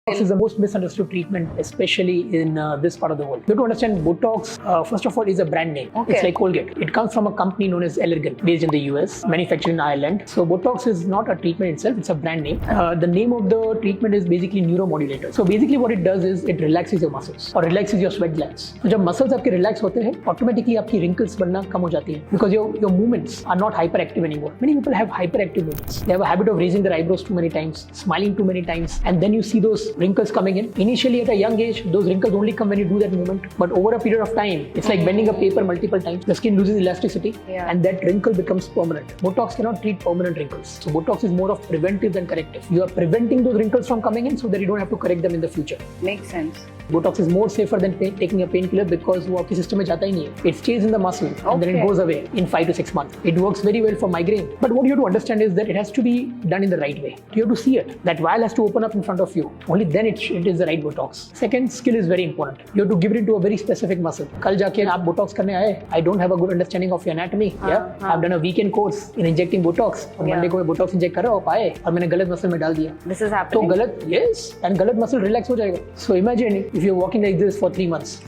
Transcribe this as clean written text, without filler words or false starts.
Botox is the most misunderstood treatment, especially in this part of the world. You have to understand Botox, first of all, is a brand name. Okay. It's like Colgate. It comes from a company known as Allergan, based in the US, manufactured in Ireland. So Botox is not a treatment itself, it's a brand name. The name of the treatment is basically neuromodulator. So basically what it does is it relaxes your muscles or relaxes your sweat glands. So जब muscles आपके relax होते हैं, automatically आपकी wrinkles बनना कम हो जाती है because your movements are not hyperactive anymore. Many people have hyperactive movements. They have a habit of raising their eyebrows too many times, smiling too many times, and then you see those wrinkles coming in. Initially at a young age, those wrinkles only come when you do that movement. But over a period of time, it's like bending a paper multiple times. The skin loses elasticity and that wrinkle becomes permanent. Botox cannot treat permanent wrinkles. So Botox is more of preventive than corrective. You are preventing those wrinkles from coming in so that you don't have to correct them in the future. Makes sense. Botox is more safer than taking a painkiller because वो आपके system में जाता ही नहीं है. It stays in the muscle and then it goes away in 5 to 6 months. It works very well for migraine. But what you have to understand is that it has to be done in the right way. You have to see it. That vial has to open up in front of you. Only then it is the right Botox. Second, skill is very important. You have to give it into a very specific muscle. कल जाके आप Botox करने आए, I don't have a good understanding of your anatomy. I've done a weekend course in injecting Botox. और Monday को मैं Botox inject कर रहा हूँ पाए और मैंने गलत muscle में डाल दिया. This is happening. तो गलत, yes, and गलत muscle relax हो जाएगा. So imagine if you're walking like this for 3 months.